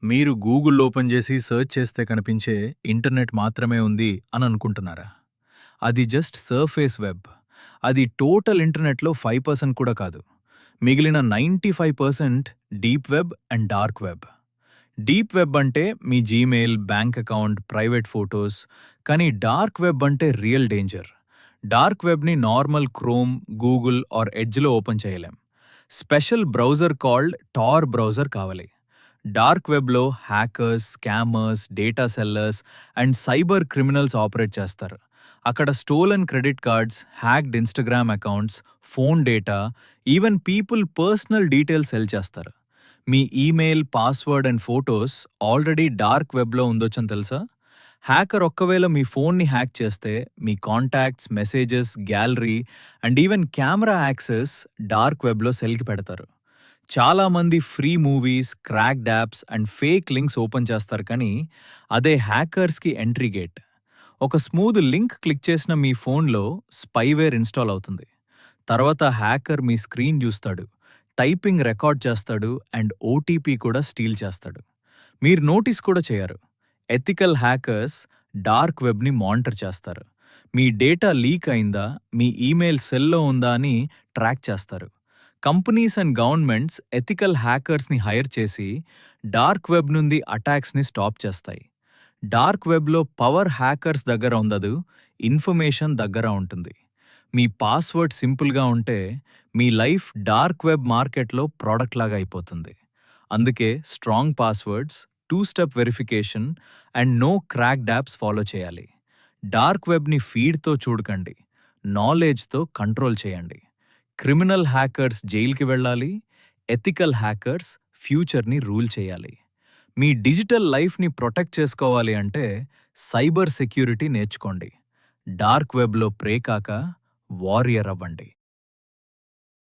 మీరు Google open చేసి search చేస్తే కనిపించే ఇంటర్నెట్ మాత్రమే ఉంది అని అనుకుంటున్నారా? అది జస్ట్ సర్ఫేస్ వెబ్. అది టోటల్ ఇంటర్నెట్‌లో 5% కూడా కాదు. మిగిలిన 95% deep web and dark web. Deep web అంటే మీ Gmail, bank account, private photos. కానీ డార్క్ వెబ్ అంటే రియల్ డేంజర్. డార్క్ వెబ్‌ని నార్మల్ క్రోమ్, గూగుల్ ఆర్ ఎడ్జ్‌లో ఓపెన్ చేయలేం. Special browser called Tor browser కావాలి. డార్క్ వెబ్‌లో hackers, scammers, data sellers and cyber criminals operate చేస్తారు. అక్కడ stolen credit cards, hacked Instagram accounts, phone data, even people personal details sell చేస్తారు. మీ email, password and photos already dark వెబ్‌లో ఉండొచ్చని తెలుసా? Hacker ఒక్కవేళ మీ ఫోన్‌ని హ్యాక్ చేస్తే మీ contacts, messages, gallery and even camera access dark వెబ్‌లో సెల్‌కి పెడతారు. చాలామంది free movies, cracked apps and fake links open చేస్తారు కానీ అదే హ్యాకర్స్‌కి ఎంట్రీ గేట్. ఒక స్మూత్ లింక్ క్లిక్ చేసిన మీ ఫోన్‌లో స్పైవేర్ ఇన్‌స్టాల్ అవుతుంది. తర్వాత హ్యాకర్ మీ స్క్రీన్ చూస్తాడు, టైపింగ్ రికార్డ్ చేస్తాడు అండ్ ఓటీపీ కూడా స్టీల్ చేస్తాడు. మీరు నోటీస్ కూడా చేయరు. ఎథికల్ హ్యాకర్స్ డార్క్ వెబ్‌ని మానిటర్ చేస్తారు. మీ డేటా లీక్ అయిందా, మీ ఈమెయిల్ సెల్‌లో ఉందా అని ట్రాక్ చేస్తారు. కంపెనీస్ అండ్ గవర్నమెంట్స్ ఎథికల్ హ్యాకర్స్‌ని హైర్ చేసి డార్క్ వెబ్ నుండి అటాక్స్‌ని స్టాప్ చేస్తాయి. డార్క్ వెబ్‌లో పవర్ హ్యాకర్స్ దగ్గర ఉండదు, ఇన్ఫర్మేషన్ దగ్గర ఉంటుంది. మీ పాస్వర్డ్ సింపుల్‌గా ఉంటే మీ లైఫ్ డార్క్ వెబ్ మార్కెట్‌లో ప్రోడక్ట్ లాగా అయిపోతుంది. అందుకే strong passwords, two step verification and no cracked apps follow చేయాలి. డార్క్ వెబ్‌ని ఫీడ్‌తో చూడకండి, నాలెడ్జ్‌తో కంట్రోల్ చేయండి. క్రిమినల్ హ్యాకర్స్ జైలుకి వెళ్ళాలి, ఎథికల్ హ్యాకర్స్ ఫ్యూచర్‌ని రూల్ చేయాలి. మీ డిజిటల్ లైఫ్‌ని ప్రొటెక్ట్ చేసుకోవాలి అంటే సైబర్ సెక్యూరిటీ నేర్చుకోండి. డార్క్ వెబ్‌లో ప్రే కాక వారియర్ అవ్వండి.